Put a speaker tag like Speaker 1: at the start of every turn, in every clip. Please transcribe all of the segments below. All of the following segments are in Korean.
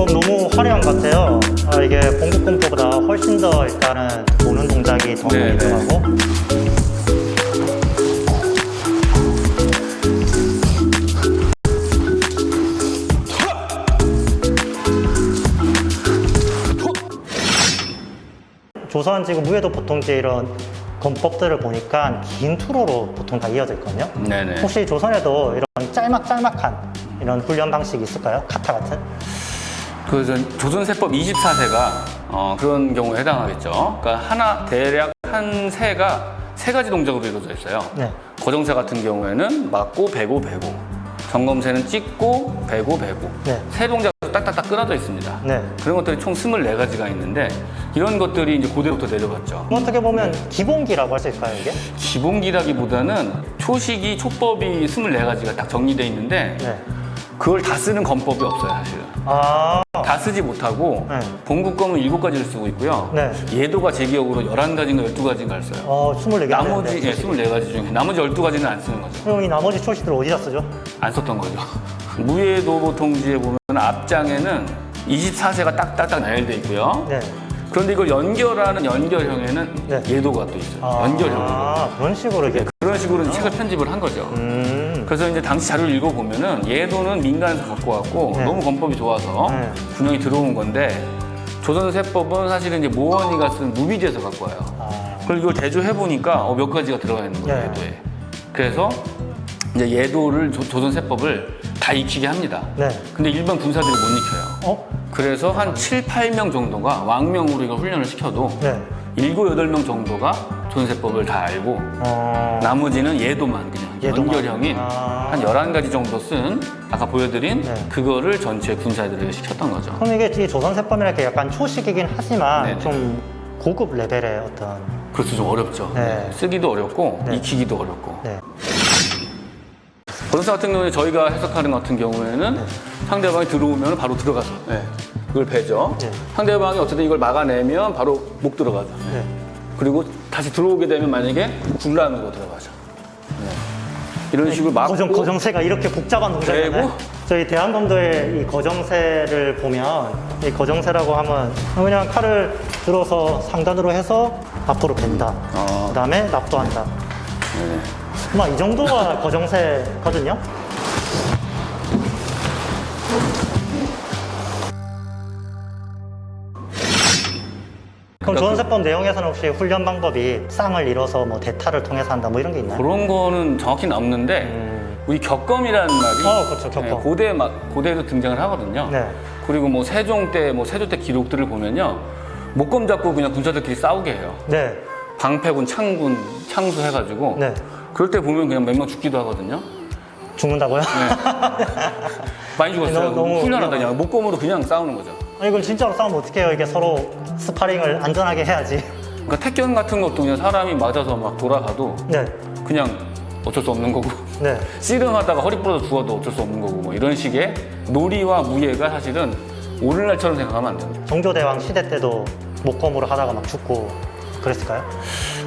Speaker 1: 방법 너무 화려한 것 같아요. 이게 봉국공법보다 훨씬 더 일단은 보는 동작이 더
Speaker 2: 네,
Speaker 1: 유명하고. 조선 지금 무예도 보통 이제 이런 건법들을 보니까 긴 투로로 보통 다 이어져 있거든요.
Speaker 2: 네네.
Speaker 1: 혹시 조선에도 이런 짤막짤막한 이런 훈련 방식이 있을까요? 카타 같은?
Speaker 2: 조선세법 24세가 그런 경우에 해당하겠죠. 그러니까 대략 한 세가 세 가지 동작으로 이루어져 있어요.
Speaker 1: 네.
Speaker 2: 거정세 같은 경우에는 맞고, 베고, 베고. 점검세는 찍고, 베고, 베고.
Speaker 1: 네.
Speaker 2: 세 동작으로 딱딱딱 끊어져 있습니다.
Speaker 1: 네.
Speaker 2: 그런 것들이 총 24가지가 있는데 이런 것들이 이제 고대부터 내려갔죠.
Speaker 1: 어떻게 보면 기본기라고 할 수 있을까요, 이게?
Speaker 2: 기본기라기보다는 초식이, 초법이 24가지가 딱 정리되어 있는데
Speaker 1: 네.
Speaker 2: 그걸 다 쓰는 건법이 없어요, 사실은.
Speaker 1: 아,
Speaker 2: 다 쓰지 못하고
Speaker 1: 네.
Speaker 2: 본국검은 7가지를 쓰고 있고요.
Speaker 1: 네.
Speaker 2: 예도가 제 기억으로 11가지인가 12가지인가를 써요.
Speaker 1: 24개.
Speaker 2: 나머지 24가지 중에 나머지 12가지는 안 쓰는 거죠.
Speaker 1: 그럼 이 나머지 초식들 어디다 쓰죠?
Speaker 2: 안 썼던 거죠. 무예도 통지에 보면 앞장에는 24세가 딱딱딱 나열되어 있고요.
Speaker 1: 네.
Speaker 2: 그런데 이걸 연결하는 연결형에는
Speaker 1: 네.
Speaker 2: 예도가 또 있어요. 연결형으로.
Speaker 1: 그런 식으로 이게.
Speaker 2: 그런 식으로 책을 편집을 한 거죠. 그래서 이제 당시 자료를 읽어보면은 예도는 민간에서 갖고 왔고
Speaker 1: 네.
Speaker 2: 너무 건법이 좋아서
Speaker 1: 네.
Speaker 2: 군용이 들어온 건데 조선세법은 사실은 이제 모원이가 쓴 무비지에서 갖고 와요. 그걸 이걸 대조해보니까 몇 가지가 들어가 있는 거예요,
Speaker 1: 네.
Speaker 2: 예도에. 그래서 이제 예도를 조선세법을 다 익히게 합니다.
Speaker 1: 네.
Speaker 2: 근데 일반 군사들이 못 익혀요. 그래서 한 7, 8명 정도가 왕명으로 이걸 훈련을 시켜도
Speaker 1: 네.
Speaker 2: 7, 8명 정도가 조선세법을 다 알고 나머지는 예도만 그냥
Speaker 1: 예도만.
Speaker 2: 연결형인 한 11가지 정도 쓴 아까 보여드린
Speaker 1: 네.
Speaker 2: 그거를 전체 군사들에게 시켰던 거죠.
Speaker 1: 그럼 이게 이 조선세법이라는 약간 초식이긴 하지만
Speaker 2: 네네.
Speaker 1: 좀 고급 레벨의 어떤.
Speaker 2: 그래서 좀 어렵죠.
Speaker 1: 네.
Speaker 2: 쓰기도 어렵고
Speaker 1: 네.
Speaker 2: 익히기도 어렵고.
Speaker 1: 네.
Speaker 2: 거동사 같은 경우에 저희가 해석하는 같은 경우에는
Speaker 1: 네.
Speaker 2: 상대방이 들어오면 바로 들어가서 그걸 베죠.
Speaker 1: 네.
Speaker 2: 상대방이 어쨌든 이걸 막아내면 바로 목 들어가죠.
Speaker 1: 네.
Speaker 2: 그리고 다시 들어오게 되면 만약에 굴라으로 들어가죠. 이런 식으로 막고
Speaker 1: 거정세가 이렇게 복잡한 동작이잖아요.
Speaker 2: 그리고
Speaker 1: 저희 대한검도의 이 거정세를 보면 이 거정세라고 하면 그냥 칼을 들어서 상단으로 해서 앞으로 벤다. 그 다음에 납도한다. 막 이 정도가 거정세거든요. 그럼 조선세법 내용에서는 혹시 훈련 방법이 쌍을 이뤄서 뭐 대타를 통해서 한다 뭐 이런 게 있나요?
Speaker 2: 그런 거는 정확히는 없는데 우리 격검이라는 말이
Speaker 1: 그렇죠, 격검.
Speaker 2: 고대에도 등장을 하거든요.
Speaker 1: 네.
Speaker 2: 그리고 뭐 세조 때 기록들을 보면요, 목검 잡고 그냥 군사들끼리 싸우게 해요.
Speaker 1: 네.
Speaker 2: 방패군, 창군, 창수 해가지고
Speaker 1: 네.
Speaker 2: 그럴 때 보면 그냥 몇 명 죽기도 하거든요.
Speaker 1: 죽는다고요?
Speaker 2: 많이 죽었어요.
Speaker 1: 너무
Speaker 2: 훈련하다
Speaker 1: 위험하다.
Speaker 2: 그냥 목검으로 그냥 싸우는 거죠.
Speaker 1: 이걸 진짜로 싸우면 어떡해요? 이게 서로 스파링을 안전하게 해야지.
Speaker 2: 그러니까 택견 같은 것도 그냥 사람이 맞아서 막 돌아가도
Speaker 1: 네.
Speaker 2: 그냥 어쩔 수 없는 거고
Speaker 1: 네.
Speaker 2: 씨름하다가 허리 부러져 죽어도 어쩔 수 없는 거고 뭐 이런 식의 놀이와 무예가 사실은 오늘날처럼 생각하면 안 됩니다.
Speaker 1: 정조대왕 시대 때도 목검으로 하다가 막 죽고 그랬을까요?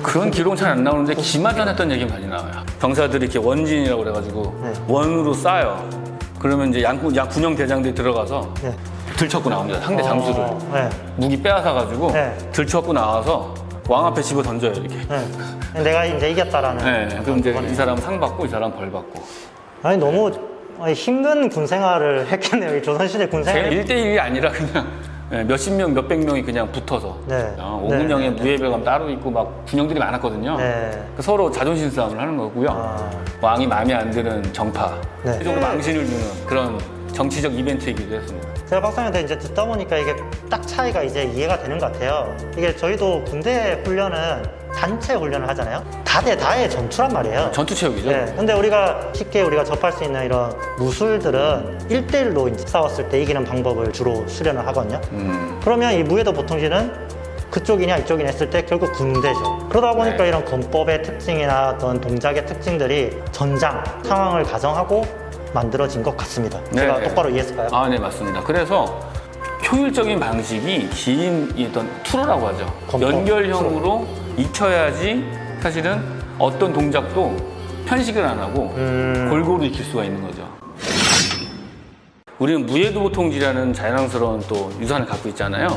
Speaker 2: 그런 기록은 잘 안 나오는데 기마전 했던 얘기는 많이 나와요. 병사들이 이렇게 원진이라고 그래가지고
Speaker 1: 네.
Speaker 2: 원으로 쌓여. 그러면 이제 군용 대장들이 들어가서
Speaker 1: 네.
Speaker 2: 들쳐갖고 나옵니다. 상대 장수를.
Speaker 1: 네.
Speaker 2: 무기 빼앗아가지고
Speaker 1: 네.
Speaker 2: 들쳐갖고 나와서 왕 앞에 집어 던져요, 이렇게.
Speaker 1: 네. 내가 이제 이겼다라는.
Speaker 2: 네. 그럼 이제
Speaker 1: 거네요.
Speaker 2: 이 사람은 상 받고 이 사람은 벌 받고.
Speaker 1: 아니 너무 힘든 군 생활을 했겠네요. 이 조선시대 군 생활.
Speaker 2: 제가 1대1이 아니라 그냥 몇십 명, 몇백 명이 그냥 붙어서
Speaker 1: 네.
Speaker 2: 5군영에
Speaker 1: 네.
Speaker 2: 무예배감 따로 있고 막 군영들이 많았거든요.
Speaker 1: 네.
Speaker 2: 서로 자존심 싸움을 하는 거고요. 왕이 마음에 안 드는 정파,
Speaker 1: 네.
Speaker 2: 최종으로 망신을 주는 그런 정치적 이벤트이기도 했습니다.
Speaker 1: 제가 박사님한테 이제 듣다 보니까 이게 딱 차이가 이제 이해가 되는 것 같아요. 이게 저희도 군대 훈련은 단체 훈련을 하잖아요. 다대다의 전투란 말이에요.
Speaker 2: 전투 체육이죠.
Speaker 1: 네. 근데 우리가 쉽게 우리가 접할 수 있는 이런 무술들은 1대1로 이제 싸웠을 때 이기는 방법을 주로 수련을 하거든요. 그러면 이 무예도 보통지는 그쪽이냐 이쪽이냐 했을 때 결국 군대죠. 그러다 보니까
Speaker 2: 네.
Speaker 1: 이런 건법의 특징이나 어떤 동작의 특징들이 전장 상황을 가정하고 만들어진 것 같습니다.
Speaker 2: 네.
Speaker 1: 제가 똑바로 이해했을까요?
Speaker 2: 아, 네, 맞습니다. 그래서 효율적인 방식이 긴 어떤 투로라고 하죠.
Speaker 1: 건법,
Speaker 2: 연결형으로 익혀야지 사실은 어떤 동작도 편식을 안 하고 골고루 익힐 수가 있는 거죠. 우리는 무예도통지라는 자연스러운 또 유산을 갖고 있잖아요.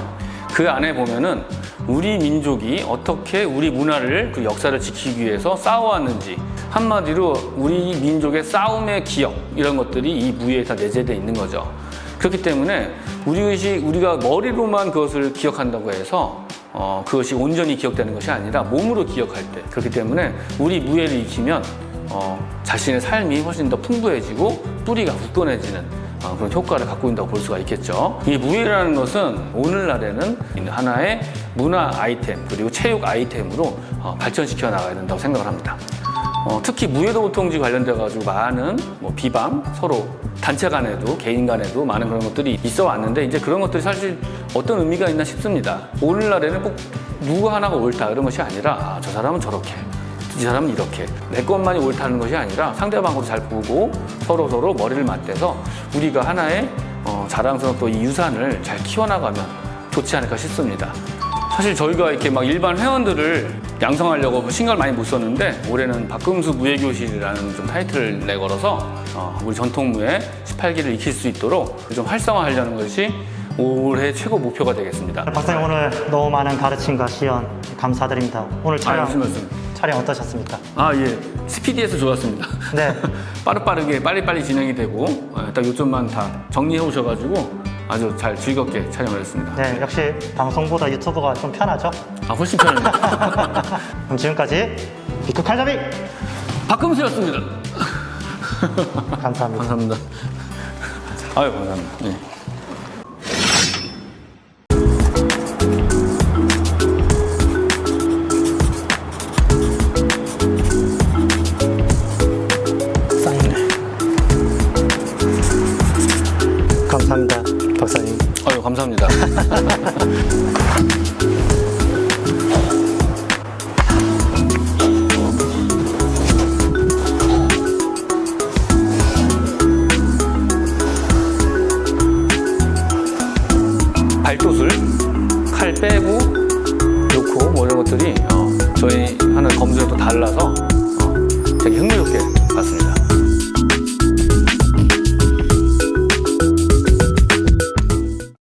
Speaker 2: 그 안에 보면은 우리 민족이 어떻게 우리 문화를 그 역사를 지키기 위해서 싸워왔는지, 한마디로 우리 민족의 싸움의 기억, 이런 것들이 이 무예에 다 내재되어 있는 거죠. 그렇기 때문에 우리가 머리로만 그것을 기억한다고 해서 그것이 온전히 기억되는 것이 아니라 몸으로 기억할 때, 그렇기 때문에 우리 무예를 익히면 자신의 삶이 훨씬 더 풍부해지고 뿌리가 굳건해지는 그런 효과를 갖고 있다고 볼 수가 있겠죠. 이 무예라는 것은 오늘날에는 하나의 문화 아이템 그리고 체육 아이템으로 발전시켜 나가야 된다고 생각을 합니다. 특히 무예도통지 관련돼 가지고 많은 비방, 서로 단체 간에도 개인 간에도 많은 그런 것들이 있어 왔는데, 이제 그런 것들이 사실 어떤 의미가 있나 싶습니다. 오늘날에는 꼭 누구 하나가 옳다 이런 것이 아니라 저 사람은 저렇게, 이 사람은 이렇게, 내 것만이 옳다는 것이 아니라 상대방으로 잘 보고 서로 머리를 맞대서 우리가 하나의 자랑스러운 또 이 유산을 잘 키워나가면 좋지 않을까 싶습니다. 사실 저희가 이렇게 막 일반 회원들을 양성하려고 신경을 많이 못 썼는데, 올해는 박금수 무예교실이라는 좀 타이틀을 내걸어서 우리 전통무예 18기를 익힐 수 있도록 좀 활성화하려는 것이 올해 최고 목표가 되겠습니다.
Speaker 1: 박사님, 오늘 너무 많은 가르침과 시연 감사드립니다. 오늘
Speaker 2: 무슨 말씀?
Speaker 1: 촬영 어떠셨습니까?
Speaker 2: 예. 스피디해서 좋았습니다.
Speaker 1: 네.
Speaker 2: 빠르게 빨리빨리 진행이 되고 딱 요점만 다 정리해 오셔가지고 아주 잘 즐겁게 촬영을 했습니다.
Speaker 1: 네, 역시 방송보다 유튜브가 좀 편하죠?
Speaker 2: 훨씬 편합니다.
Speaker 1: 그럼 지금까지 비크 칼잡이
Speaker 2: 박금수였습니다.
Speaker 1: 감사합니다.
Speaker 2: 감사합니다. 아유, 감사합니다. 네.
Speaker 1: 감사합니다, 박사님.
Speaker 2: 아유, 감사합니다. 발도술, 칼 빼고 놓고 이런 것들이 저희 하는 검수랑 또 달라서